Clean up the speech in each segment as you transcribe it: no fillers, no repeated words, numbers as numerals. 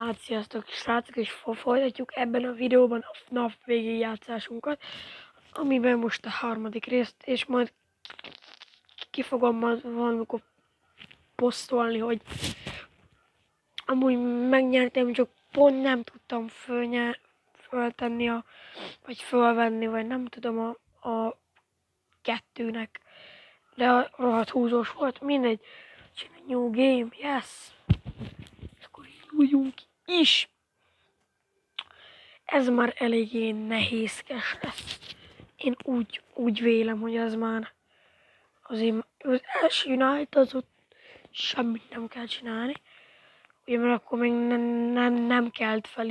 Hát sziasztok srácok, és folytatjuk ebben a videóban a FNAF végigjátszásunkat, amiben most a harmadik részt, és majd ki fogom majd valamikor posztolni, hogy amúgy megnyertem, csak pont nem tudtam föltenni, vagy fölvenni, vagy nem tudom a kettőnek, de a rohadt húzós volt, mindegy. Csinálj new game, yes! És akkor induljunk is! Ez már eléggé nehézkes lesz. Én úgy vélem, hogy ez már azért az első United-ot semmit nem kell csinálni. Ugye, mert akkor még nem kelt fel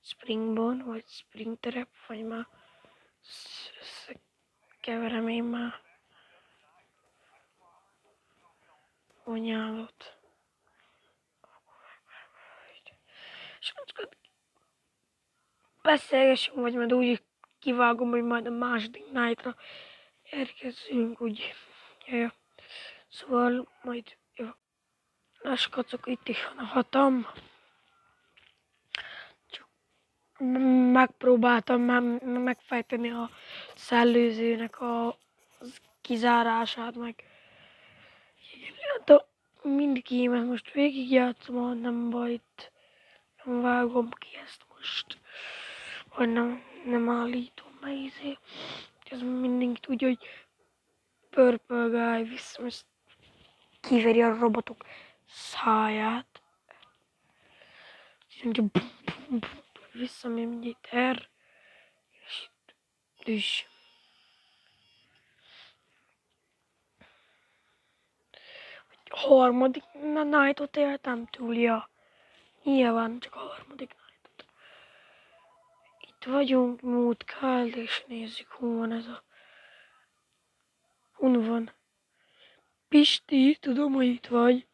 Springban, vagy Springtrap, vagy már keverem én már anyálat. És beszélgessünk, vagy majd úgy kivágom, hogy majd a második night-ra érkezünk, úgy. Ja. Szóval majd jó. Láskacok, itt is van a hatam. Csak megpróbáltam megfejteni a szellőzőnek a kizárását, meg de mindig émet most végigjátszom, nem baj, itt nem vágom ki ezt most, vagy nem állítom be ez mindig tudja, hogy Purple Guy kiveri a robotok száját. Visszamegy mindig R, és itt is. A harmadik night-ot éltem túl, ja. Nyilván csak a harmadik night-ot. Itt vagyunk, Módkáld, és nézzük, hol van ez a... Hun van. Pisti, tudom, hogy itt vagy.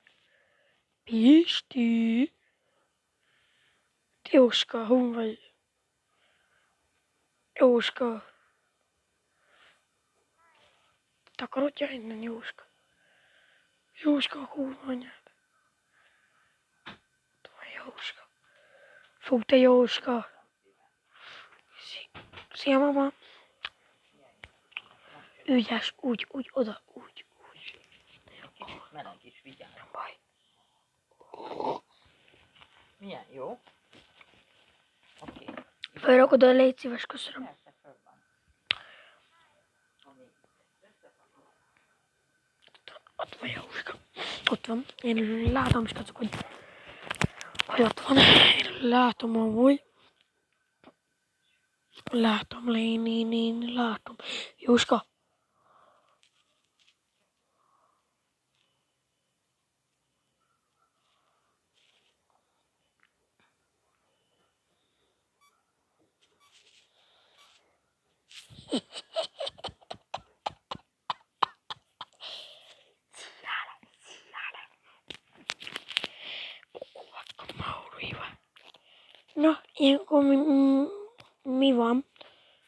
Pisti. Jóska, hun vagy? Jóska. Takarodja innen, Jóska. Jóska, hol anyád? Ott van Jóska. Fú, te Jóska. Szia, mama. Ügyes, úgy, oda, úgy. Kicsit meleg is, vigyázz. Nem baj. Milyen jó? Oké. Felrakod oda, légy szíves, köszönöm. Persze, föl van. Ott van Jóska. Ott van. Én látom, skacok, hogy ott van. Én látom amúgy. Látom, én látom. Jóska. Na, ilyenkor mi van?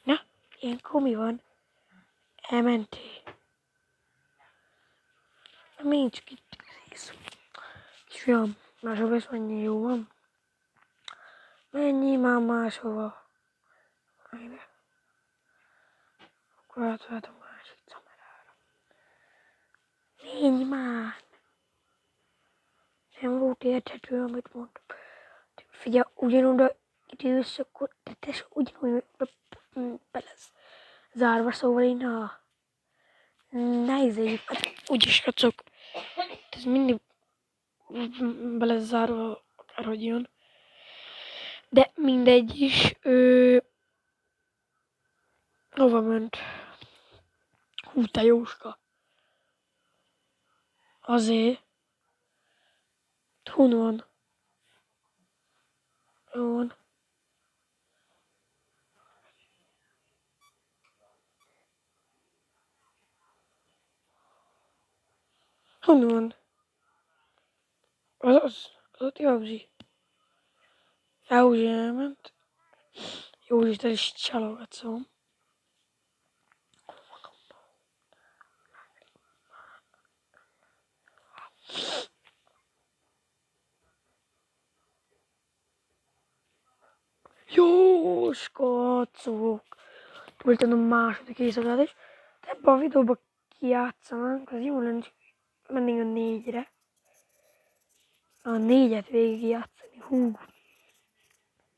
Na, ilyenkor mi van? Elmentél. Na, miért csak itt kész? Kisfiam, máshova is annyi jó van. Menjél már máshova. Ide. Akkor átvált a másik kamerára. Menj már! Nem volt érthető, amit mondtam. Figyelj, ugyanoda idősz, akkor te tesz ugyanúgy be lesz zárva, szóval én ne izéljük, hát úgyis kacok. Ez mindig be lesz zárva, akárhogy jön. De mindegy is, hova ment? Hú, te Jóska. Azért. Hun van. Jó van. Hun van. Az ott Józsi. Józsi elment. Józsi, te is csalogatszom. Jóska, cók. Túltam a második éjszakát is. De ebben a videóban kijátszanánk, az jó lenne, csak mennénk a 4-re. A 4-et végig játszani. Hú.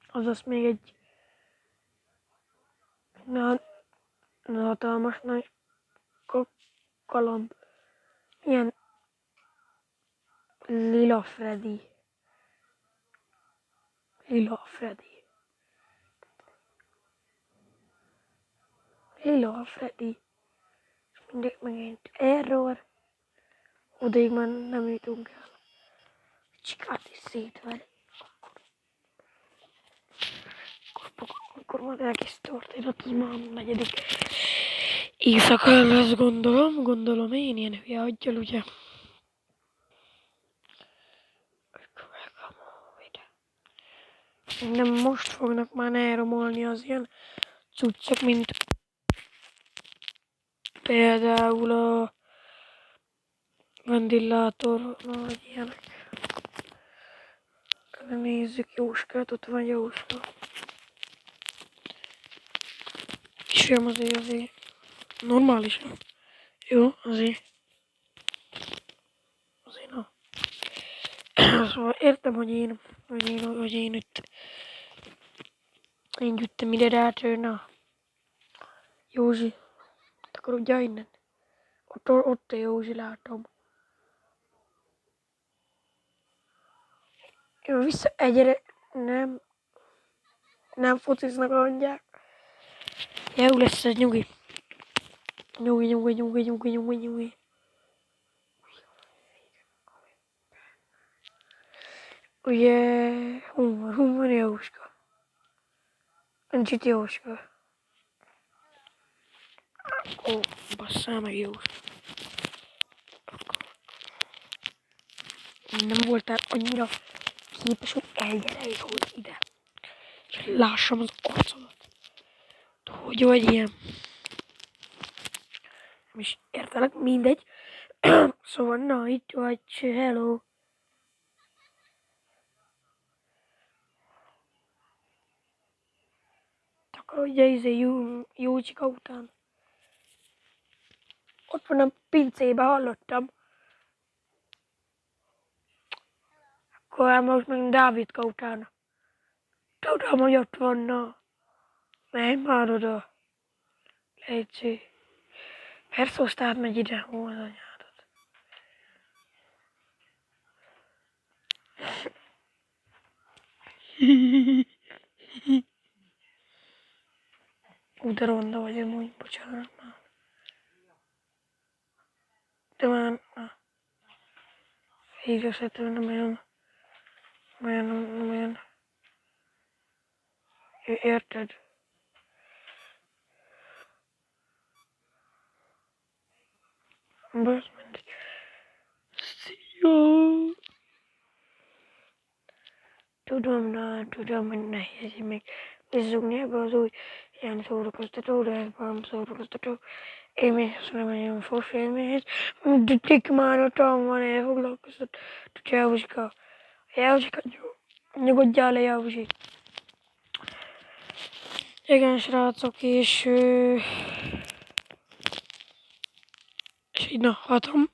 Azaz még egy hatalmas nagy kalamb. Ilyen Lila Freddy. Lila Freddy. Lila Freddy. És mindig megint error. Odaig már nem jutunk el. Csikát is szétver. Akkor majd egész történet, az már a 4. éjszaka lesz, gondolom én, ilyen hülye aggyal, ugye. Nem most fognak már elromolni az ilyen cuccok, mint például a ventilátor, vagy ilyenek. Nézzük Jóskát, ott van Jóska. Kisém azért normálisan. Jó, azért na. Szóval értem, hogy én itt én jöttem ide rátörni. Józsi, takarodjál innen. Ott a Józsi, látom. Jó, vissza egyre nem fociznak a hangyák. Jó lesz ez, nyugi. Nyugi. Ugye, hol van Jóska? Nincs itt Jóska. Ó, basszál meg Jóska. Nem voltál annyira képes, hogy elgyere ide. És lássam az arcodat. Hogy vagy ilyen? Nem is értelek, mindegy. Szóval, na, itt vagy, hello. Takarodja Jócsika után. Ott van a pincébe, hallottam. Akkor most meg Dávidka utána. Tudom, hogy ott vanna. Menj már oda. Légy. Persze, osztád megy ide. Hol az anyádat? De ronda vagy amúgy, bocsánat már. De már, így összetől nem olyan. Érted? Basz mindegy. Szia! Tudom, hogy nehéz még visszogni ebbe az új ilyen szórakoztató, de ez valami szórakoztató élményhez, nem olyan fos élményhez. De tik már a van elfoglalkozott. Józsika, nyugodjál le, Józsi. Igen, srácok, és így na, 6-om.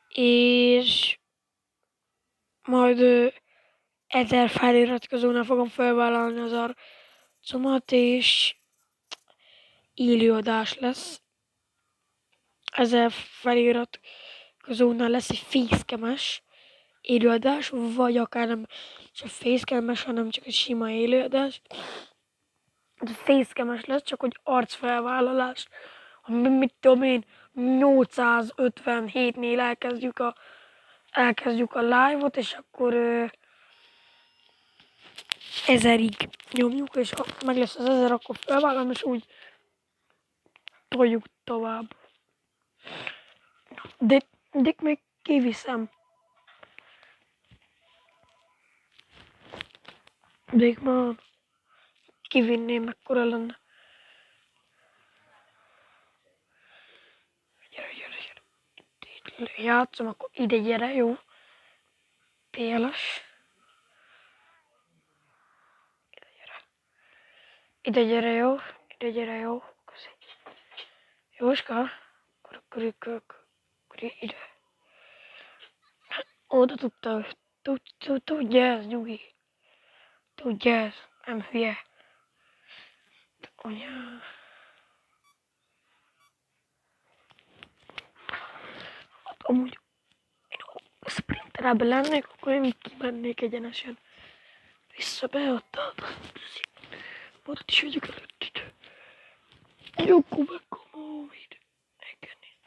És majd 1000 feliratkozónál fogom felvállalni az arcomat, és élőadás lesz. 1000 feliratkozónál lesz egy facecam-es élőadás, vagy akár nem csak facecam-es, hanem csak egy sima élőadás. Ez facecam-es lesz, csak hogy arcfelvállalás. Mit tudom én, 857-nél elkezdjük a live-ot, és akkor 1000-ig nyomjuk, és ha meg lesz az 1000, akkor felvágom, és úgy toljuk tovább. De még kiviszem. De már kivinném, mekkora lenne. Gyere. Itt játszom, akkor ide gyere, jó? Téles. Ide gyere, jó? Ide gyere, jó? Köszi. Jóska? Akkor ide. Oda tudta. Tudja ez, nyugi. Tudja ez. Nem hülye. Anya. Hát amúgy én sprinterában lennék, akkor én kimennék egyenesen. Vissza beadtad. Ott is vagyok előttid. Jó, akkor megkomolid. Engedni.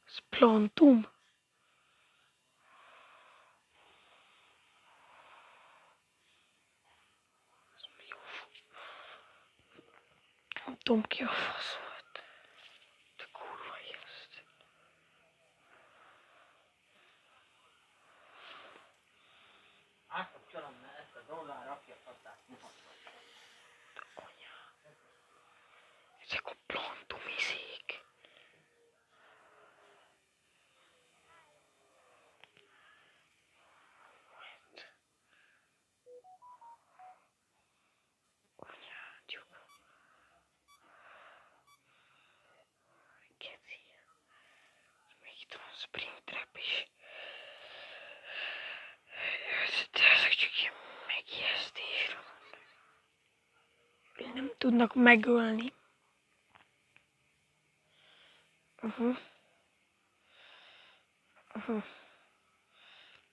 Splantum. Nem tudom ki a fasz volt. De kurva ijesztő. Átkapcsolom, mert ezt a dollár rakja szatát. Ezek a plantum izék. Anyádjuk. Keci. Még itt van Springtrap is. De ezek csak ilyen megijesztésre vannak. Nem tudnak megölni.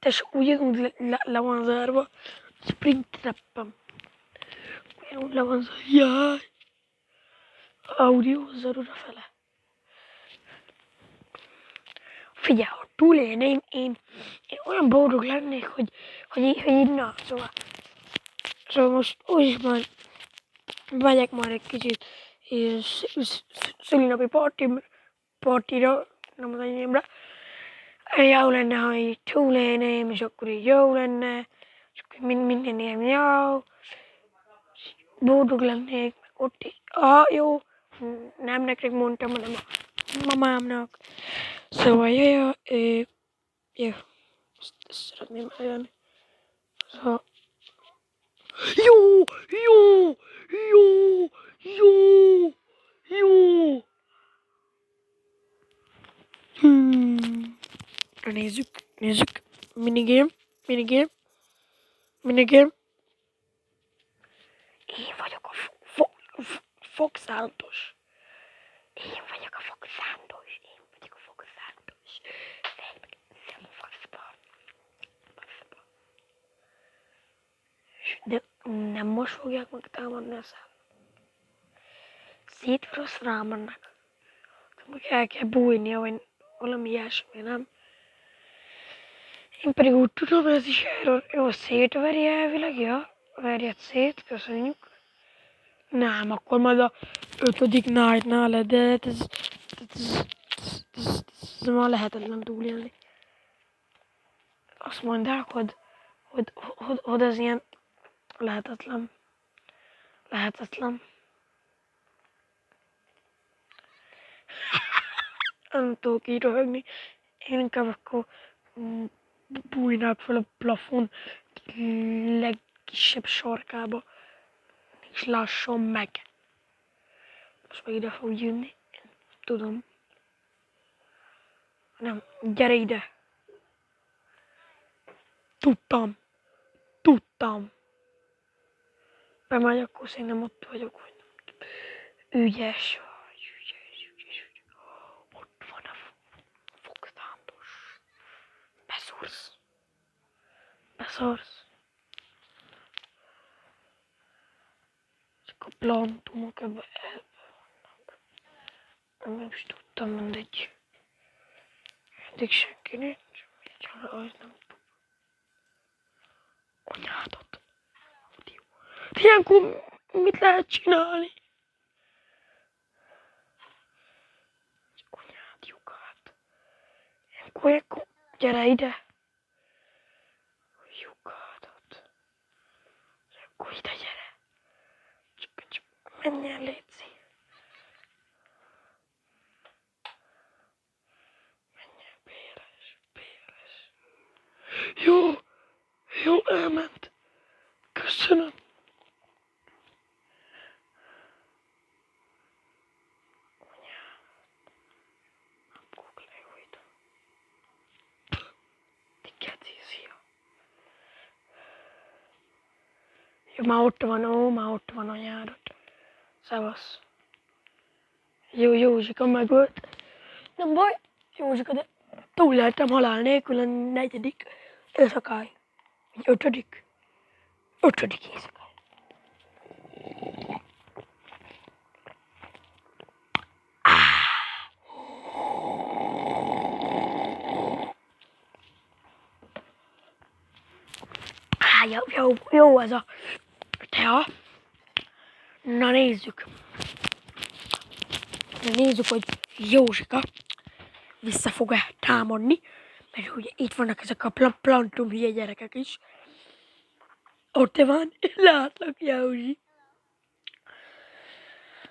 És ugyanúgy le van zárva. Springtrappem. Ugyanúgy le van zárva. Jaj! Audio hozzad odafele. Figyelj, ha túlélném, én olyan boldog lennék, hogy így na, szóval most úgyis majd megyek majd egy kicsit szülinapi partira, nem az enyémre. Jó lenne, ha így túlélném, és akkor így jó lenne, és akkor minden ilyen jó. Boldog lennék, meg ott is. Jó, nem nektek mondtam, hanem a mamámnak. Szóval, jó, ezt szeretném eljönni. Szóval, jó, jó, jó, jó, jó. Nézzük. Minigame. Én vagyok a fogszántos. Én vagyok a fogszántos. Nem faszba. De nem most fogják megtámadni a szám. Szétfrosz rámennek. El kell bújnia, vagy valami ilyesmi, nem? Én pedig úgy tudom, ez is jó szétveri elvileg, ja? Verjed szét, köszönjük. Nem, akkor majd a 5. Night-nál le, de ez már lehetetlen túlélni. Azt mondják, hogy ez ilyen lehetetlen. Nem tudok így röhögni. Én inkább akkor bújnák fel a plafon legkisebb sarkába, és lásson meg. Most meg ide fog jönni. Tudom. Nem, gyere ide. Tudtam. Bemegy, akkor szerintem ott vagyok, hogy ügyes vagy, ügyes. Ott van a fogszántos. Beszorsz. Csak a plantumok ebben vannak. Nem is tudtam, mindegy. Eddig senki nincs. Csak az nem tud. Anyádot. Ilyenkor mit lehet csinálni? Anyád lyukát. Ilyenkor gyere ide. Lyukádat. Akkor ide gyere. Csak menj el, létszi. Már ott van a járat. Szevasz. Jó, Józsika megölt. Nem baj, Józsika, de túl lehetem halál nélkül a 4. éjszakáig. Vagy 5. éjszakáig. Jó ez a tea. Na nézzük, hogy Józsika vissza fog-e támadni, mert ugye itt vannak ezek a plantum hülye gyerekek is. Ott van, látlak, Józsi.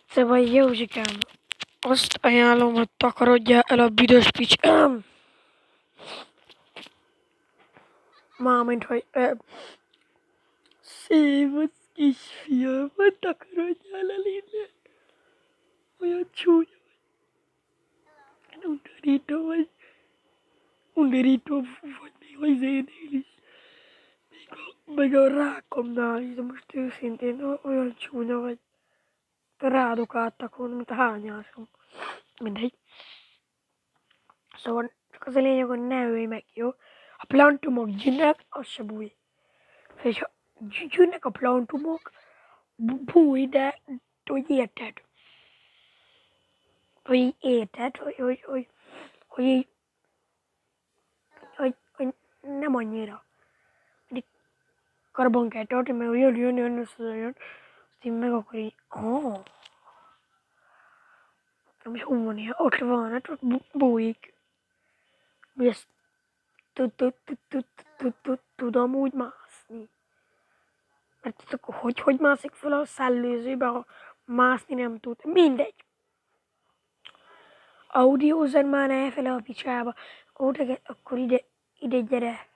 Szóval Józsikám, azt ajánlom, hogy takarodjál el a büdös pics. Mármint, hogy szévasz kisfiam, hogy takarodjál el innen. Olyan csúnya vagy. Undorító vagy még az énél is. Meg a rákomnál is, de most őszintén olyan csúnya vagy. Rádok áttakon, mint a hányásom. Mindegy. Szóval csak az a lényeg, hogy ne ölj meg, jó? Ha plantumok gyűnnek, az se bújj. És ha gyűnnek a plantumok, bújj, de hogy érted. Hogy így érted, hogy nem annyira. Karban kell tartani, mert jön, összejön. Azt így meg akkor így, nem is hol van ilyen, ott van, hát ott bújik. Hogy ezt tudom úgy mászni. Mert akkor hogy mászik fel a szellőzőbe, ha mászni nem tud. Mindegy. Audiózod már elfele a picsába. Akkor ide gyere.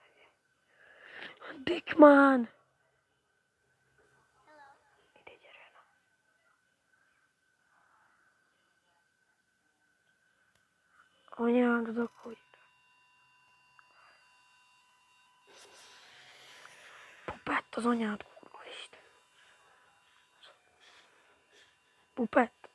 Dickman. Ide gyere. Anyád, akkor ide. Pupett az anyád, kurva Isten. Pupett.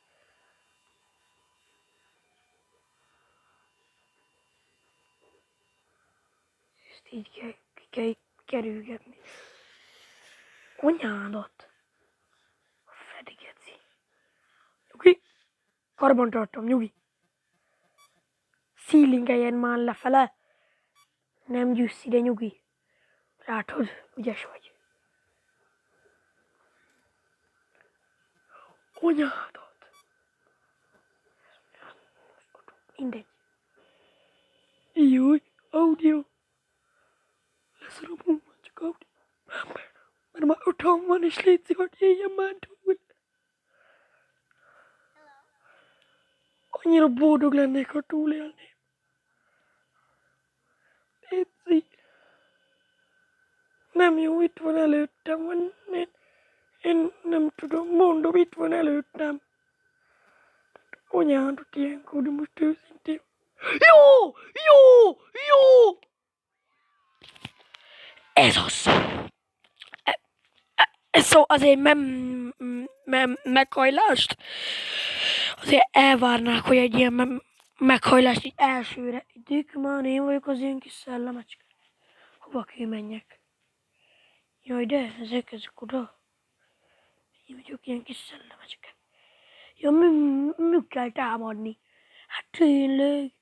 Ezt így kell kerülgetni. Anyádat. A Freddy geci. Nyugi. Karban tartom, nyugi. Szílingeljen már lefele. Nem gyűssz ide, nyugi. Látod, ügyes vagy. Anyádat. Mindegy. Júj, audio. Leszarom, csak audio. Mert már otthon van, és létszik, hogy éljen már túl. Annyira boldog lennék, ha túlélném. Létszik. Nem jó, itt van előttem, vagy én nem tudom, mondom, itt van előttem. Anyádat ilyenkor, de most őszintén. Jó! Ez az. Szó azért meghajlást. Azért elvárnák, hogy egy ilyen meghajlást így elsőre. Dickman, én vagyok az ilyen kis szellemecske. Hova kell menjek? Jaj, de ezek oda. Én vagyok ilyen kis szellemecske. Ja, mi kell támadni? Hát tényleg.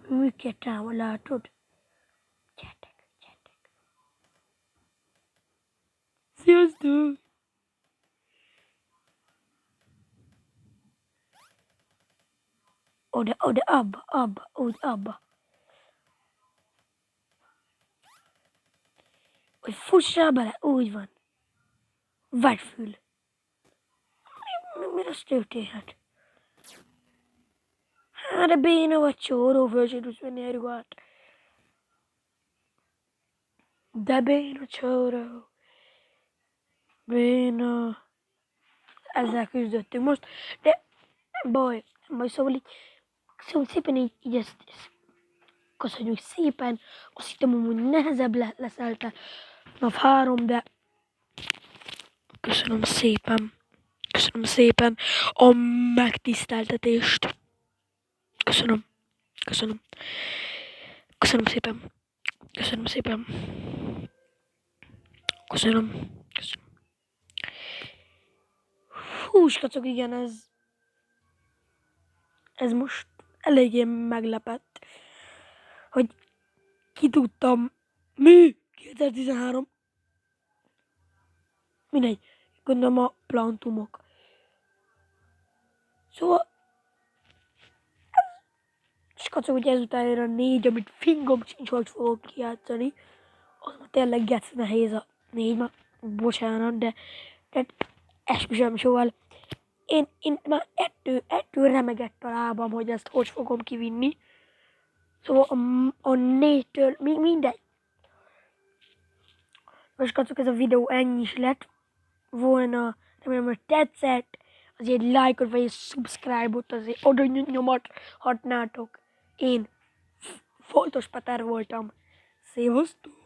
Mi kell támadni, látod? Gyertek. Sziasztok! Oda, abba. Hogy fussál bele, úgy van. Vedd fül. Mi az történhet? Hát de béna vagy csóró, föl se tudsz venni a ruhát. De béna csóró. Béna. Ezzel küzdöttünk most. De nem baj, szóval így szépen így ezt köszönjük szépen. Azt hittem, hogy nehezebb leszel te. NAV3, de köszönöm szépen a megtiszteltetést. Köszönöm, köszönöm, köszönöm szépen, köszönöm szépen, köszönöm, köszönöm. Hú, skacok, igen, ez most eléggé meglepett, hogy ki tudtam, mi? 2013? Mindegy, gondolom a plantumok. Szóval, skacok, hogy ezután jön a 4, amit fingom sincs, hogy fogok kijátszani. Az már tényleg gec nehéz a 4, már bocsánat, de esküszöm, szóval én már ettől remegett a lábam, hogy ezt hogy fogom kivinni. Szóval a 4-től mindegy. Most kacok, ez a videó ennyi is lett volna. Remélem, hogy tetszett. Azért egy like-ot vagy egy subscribe-ot azért oda nyomathatnátok. Én Foltos Peter voltam. Szévasztok!